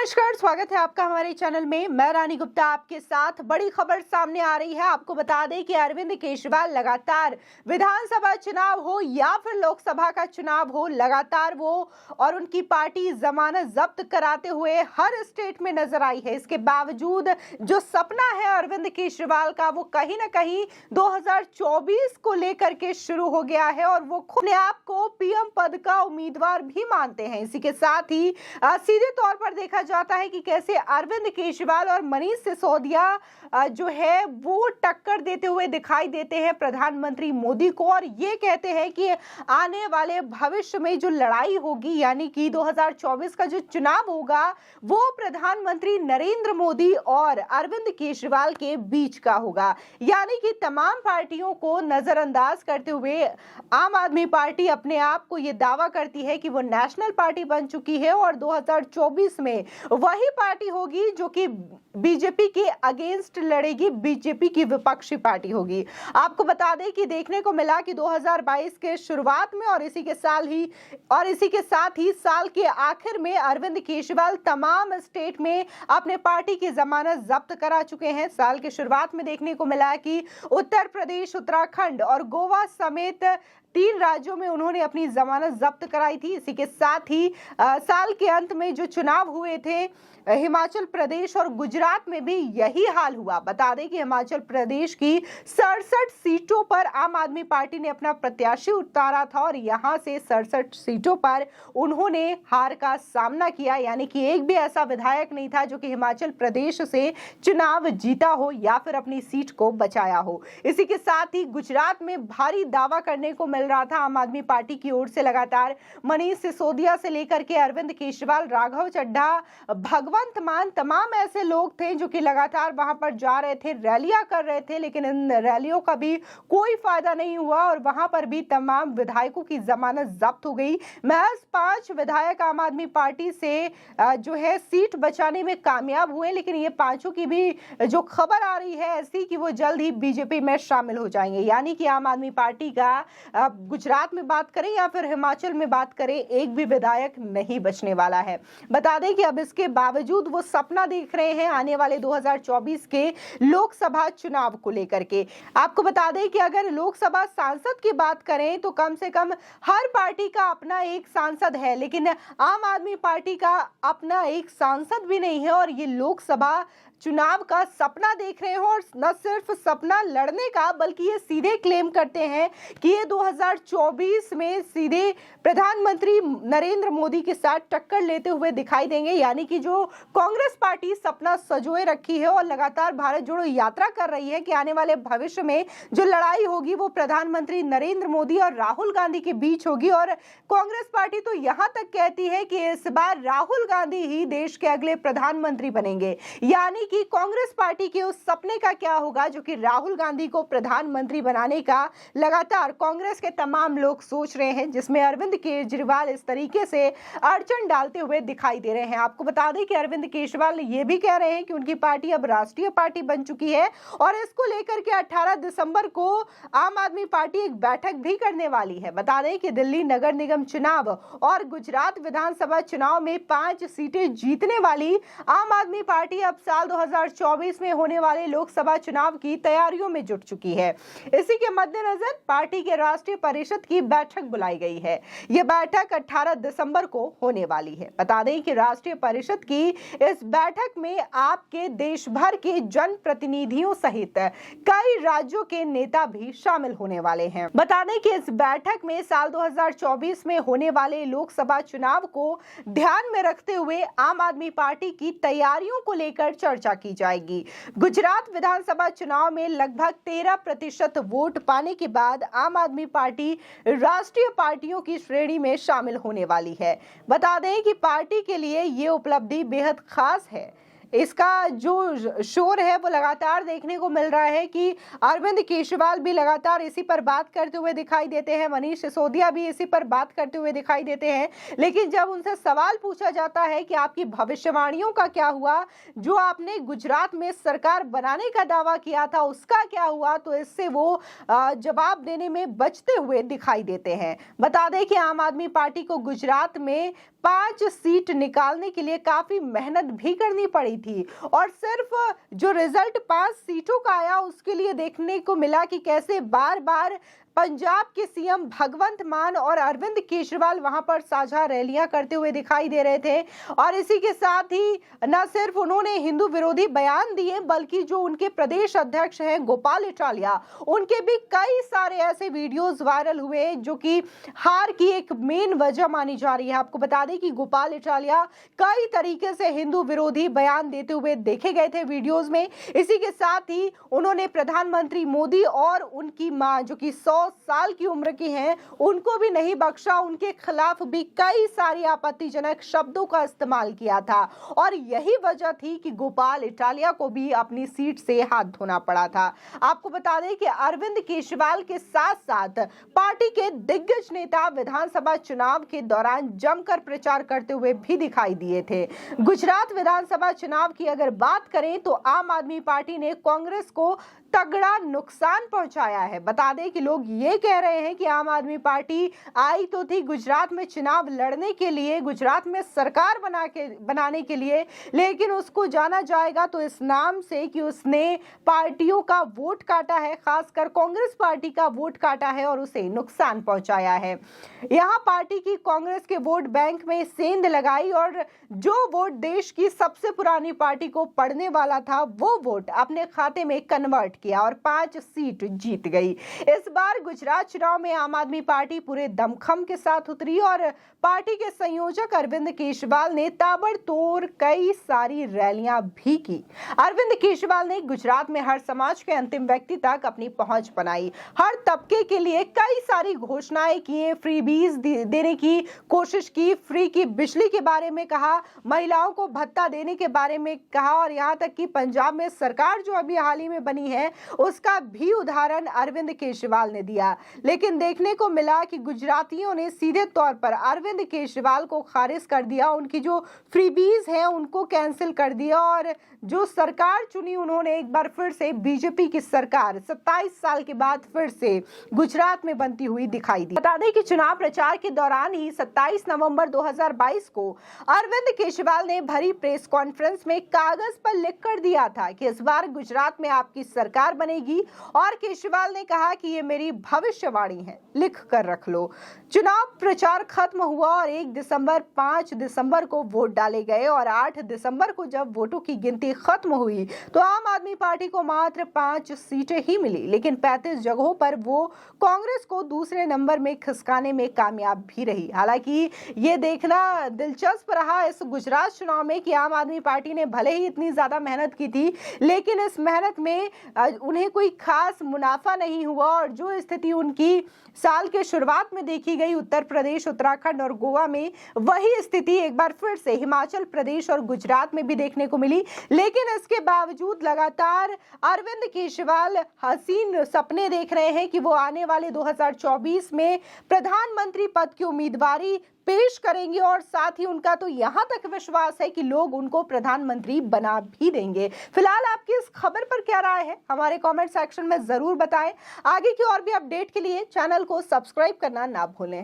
नमस्कार, स्वागत है आपका हमारे चैनल में। मैं रानी गुप्ता आपके साथ। बड़ी खबर सामने आ रही है। आपको बता दें कि अरविंद केजरीवाल लगातार विधानसभा चुनाव हो या फिर लोकसभा का चुनाव हो, लगातार वो और उनकी पार्टी जमानत जब्त कराते हुए हर स्टेट में नजर आई है। इसके बावजूद जो सपना है अरविंद केजरीवाल का, वो कहीं ना कहीं 2024 को लेकर के शुरू हो गया है और वो खुद अपने आप को पीएम पद का उम्मीदवार भी मानते हैं। इसी के साथ ही सीधे तौर पर देखा जाता है कि कैसे अरविंद केजरीवाल और मनीष सिसोदिया जो है वो टक्कर देते हुए दिखाई देते हैं प्रधानमंत्री मोदी को, और ये कहते हैं कि आने वाले भविष्य में जो लड़ाई होगी, यानी कि 2024 का जो चुनाव होगा, वो प्रधानमंत्री नरेंद्र मोदी और अरविंद केजरीवाल के बीच का होगा। यानी कि तमाम पार्टियों को नजरअंदाज करते हुए आम आदमी पार्टी अपने आप को ये दावा करती है कि वो नेशनल पार्टी बन चुकी है और 2024 में वही पार्टी होगी जो कि बीजेपी के अगेंस्ट लड़ेगी, बीजेपी की विपक्षी पार्टी होगी। आपको बता दें कि देखने को मिला कि 2022 के शुरुआत में और इसी के साथ ही साल के आखिर में अरविंद केजरीवाल तमाम स्टेट में अपने पार्टी की जमानत जब्त करा चुके हैं। साल के शुरुआत में देखने को मिला कि उत्तर प्रदेश, उत्तराखंड और गोवा समेत 3 राज्यों में उन्होंने अपनी जमानत जब्त कराई थी। इसी के साथ ही साल के अंत में जो चुनाव हुए थे, हिमाचल प्रदेश और गुजरात में भी यही हाल हुआ। बता दें कि हिमाचल प्रदेश की 67 सीटों पर आम आदमी पार्टी ने अपना प्रत्याशी उतारा था और यहां से 67 सीटों पर उन्होंने हार का सामना किया। यानी कि एक भी ऐसा विधायक नहीं था जो कि हिमाचल प्रदेश से चुनाव जीता हो या फिर अपनी सीट को बचाया हो। इसी के साथ ही गुजरात में भारी दावा करने को मिल रहा था आम आदमी पार्टी की ओर से। लगातार मनीष सिसोदिया से लेकर के अरविंद केजरीवाल, राघव चड्ढा, भगवंत मान, तमाम ऐसे लोग थे जो कि लगातार वहां पर जा रहे थे, रैलियां कर रहे थे, लेकिन इन रैलियों का भी कोई फायदा नहीं हुआ और वहां पर भी तमाम विधायकों की जमानत जब्त हो गई। महज 5 विधायक आम आदमी पार्टी से जो है सीट बचाने में कामयाब हुए, लेकिन ये पांचों की भी जो खबर आ रही है ऐसी कि वो जल्द ही बीजेपी में शामिल हो जाएंगे। यानी कि आम आदमी पार्टी का गुजरात में बात करें या फिर हिमाचल में बात करें, एक भी विधायक नहीं बचने वाला है। बता दें कि अब इसके बावजूद वो सपना देख रहे हैं आने वाले 2024 के लोकसभा चुनाव को लेकर के। आपको बता दें कि अगर लोकसभा सांसद की बात करें तो कम से कम हर पार्टी का अपना एक सांसद है, लेकिन आम आदमी पार्टी का अपना एक सांसद भी नहीं है और ये लोकसभा चुनाव का सपना देख रहे हो और न सिर्फ सपना लड़ने का, बल्कि ये सीधे क्लेम करते हैं कि ये 2024 में सीधे प्रधानमंत्री नरेंद्र मोदी के साथ टक्कर लेते हुए दिखाई देंगे। यानी कि जो कांग्रेस पार्टी सपना संजोए रखी है और लगातार भारत जोड़ो यात्रा कर रही है कि आने वाले भविष्य में जो लड़ाई होगी वो प्रधानमंत्री नरेंद्र मोदी और राहुल गांधी के बीच होगी, और कांग्रेस पार्टी तो यहां तक कहती है कि इस बार राहुल गांधी ही देश के अगले प्रधानमंत्री बनेंगे। यानी कि कांग्रेस पार्टी के उस सपने का क्या होगा जो कि राहुल गांधी को प्रधानमंत्री बनाने का लगातार कांग्रेस के तमाम लोग सोच रहे हैं, जिसमें अरविंद केजरीवाल इस तरीके से अड़चन डालते हुए दिखाई दे रहे हैं। आपको बता दें कि अरविंद केजरीवाल ये भी कह रहे हैं कि उनकी पार्टी अब राष्ट्रीय पार्टी बन चुकी है और इसको लेकर के 18 दिसंबर को आम आदमी पार्टी एक बैठक भी करने वाली है। बता दें कि दिल्ली नगर निगम चुनाव और गुजरात विधानसभा चुनाव में 5 सीटें जीतने वाली आम आदमी पार्टी अब साल 2024 में होने वाले लोकसभा चुनाव की तैयारियों में जुट चुकी है। इसी के मद्देनजर पार्टी के राष्ट्रीय परिषद की बैठक बुलाई गई है। यह बैठक 18 दिसंबर को होने वाली है। बता दें कि राष्ट्रीय परिषद की इस बैठक में आपके देश भर के जनप्रतिनिधियों सहित कई राज्यों के नेता भी शामिल होने वाले हैं। बता दें कि इस बैठक में साल 2024 में होने वाले लोकसभा चुनाव को ध्यान में रखते हुए आम आदमी पार्टी की तैयारियों को लेकर चर्चा की जाएगी। गुजरात विधानसभा चुनाव में लगभग 13% वोट पाने के बाद आम आदमी पार्टी राष्ट्रीय पार्टियों की श्रेणी में शामिल होने वाली है। बता दें कि पार्टी के लिए ये उपलब्धि बेहद खास है। इसका जो शोर है वो लगातार देखने को मिल रहा है कि अरविंद केजरीवाल भी लगातार इसी पर बात करते हुए दिखाई देते हैं, मनीष सिसोदिया भी इसी पर बात करते हुए दिखाई देते हैं। लेकिन जब उनसे सवाल पूछा जाता है कि आपकी भविष्यवाणियों का क्या हुआ, जो आपने गुजरात में सरकार बनाने का दावा किया था उसका क्या हुआ, तो इससे वो जवाब देने में बचते हुए दिखाई देते हैं। बता दें कि आम आदमी पार्टी को गुजरात में 5 सीट निकालने के लिए काफी मेहनत भी करनी पड़ी थी और सिर्फ जो रिजल्ट 5 सीटों का आया उसके लिए देखने को मिला कि कैसे बार बार पंजाब के सीएम भगवंत मान और अरविंद केजरीवाल वहां पर साझा रैलियां करते हुए दिखाई दे रहे थे। और इसी के साथ ही न सिर्फ उन्होंने हिंदू विरोधी बयान दिए बल्कि जो उनके प्रदेश अध्यक्ष हैं गोपाल इटालिया, उनके भी कई सारे ऐसे वीडियोस वायरल हुए जो कि हार की एक मेन वजह मानी जा रही है। आपको बता दें कि गोपाल इटालिया कई तरीके से हिंदू विरोधी बयान देते हुए देखे गए थे वीडियोस में। इसी के साथ ही उन्होंने प्रधानमंत्री मोदी और उनकी मां जो कि 100 साल की उम्र की हैं उनको भी नहीं बख्शा, उनके खिलाफ भी कई सारी आपत्तिजनक शब्दों का इस्तेमाल किया था। और यही वजह थी कि गोपाल इटालिया को भी अपनी सीट से हाथ धोना पड़ा था। आपको बता दें कि अरविंद केजरीवाल के साथ साथ पार्टी के दिग्गज नेता विधानसभा चुनाव के दौरान जमकर प्रचार करते हुए भी दिखाई दिए थे। गुजरात विधानसभा चुनाव की अगर बात करें तो आम आदमी पार्टी ने कांग्रेस को तगड़ा नुकसान पहुंचाया है। बता दें कि लोग ये कह रहे हैं कि आम आदमी पार्टी आई तो थी गुजरात में चुनाव लड़ने के लिए, गुजरात में सरकार बनाने के लिए, लेकिन उसको जाना जाएगा तो इस नाम से कि उसने पार्टियों का वोट काटा है, खासकर कांग्रेस पार्टी का वोट काटा है और उसे नुकसान पहुंचाया है। यहाँ पार्टी की कांग्रेस के वोट बैंक में सेंध लगाई और जो वोट देश की सबसे पुरानी पार्टी को पड़ने वाला था वो वोट अपने खाते में कन्वर्ट किया और 5 सीट जीत गई। इस बार गुजरात चुनाव में आम आदमी पार्टी पूरे दमखम के साथ उतरी और पार्टी के संयोजक अरविंद केजरीवाल ने ताबड़तोड़ कई सारी रैलियां भी की। अरविंद केजरीवाल ने गुजरात में हर समाज के अंतिम व्यक्ति तक अपनी पहुंच बनाई, हर तबके के लिए कई सारी घोषणाएं की, फ्रीबीज देने की कोशिश की, फ्री की बिजली के बारे में कहा, महिलाओं को भत्ता देने के बारे में कहा और यहां तक कि पंजाब में सरकार जो अभी हाल ही में बनी है उसका भी उदाहरण अरविंद केजरीवाल ने दिया। लेकिन देखने को मिला कि गुजरातियों ने सीधे तौर पर अरविंद केजरीवाल को खारिज कर दिया, उनकी जो फ्रीबीज हैं उनको कैंसिल कर दिया और जो सरकार चुनी उन्होंने एक बार फिर से बीजेपी की सरकार 27 साल के बाद फिर से गुजरात में बनती हुई दिखाई दी। बता दें कि चुनाव प्रचार के दौरान ही 27 नवंबर 2022 को अरविंद केजरीवाल ने भरी प्रेस कॉन्फ्रेंस में कागज पर लिख कर दिया था कि इस बार गुजरात में आपकी सरकार बनेगी और केजरीवाल ने कहा कि ये मेरी भविष्यवाणी है, लिख कर रख लो। चुनाव प्रचार खत्म हुआ और 5 दिसंबर को वोट डाले गए और 8 दिसंबर को जब वोटों की गिनती खत्म हुई तो आम आदमी पार्टी को मात्र 5 सीटें ही मिली, लेकिन 35 जगहों पर वो कांग्रेस को दूसरे नंबर में खिसकाने में कामयाब भी रही। हालांकि ये देखना दिलचस्प रहा इस गुजरात चुनाव में कि आम आदमी पार्टी ने भले ही इतनी ज्यादा मेहनत की थी लेकिन इस मेहनत में उन्हें कोई खास मुनाफा नहीं हुआ और जो स्थिति उनकी साल के शुरुआत में देखी गई उत्तर प्रदेश, उत्तराखंड और गोवा में, वही स्थिति एक बार फिर से हिमाचल प्रदेश और गुजरात में भी देखने को मिली। लेकिन इसके बावजूद लगातार अरविंद केजरीवाल हसीन सपने देख रहे हैं कि वो आने वाले 2024 में प्रधानमंत्री पद की उम्मीदवारी पेश करेंगे और साथ ही उनका तो यहां तक विश्वास है कि लोग उनको प्रधानमंत्री बना भी देंगे। फिलहाल आपकी इस खबर पर क्या राय है हमारे कमेंट सेक्शन में जरूर बताएं। आगे की और भी अपडेट के लिए चैनल को सब्सक्राइब करना ना भूलें।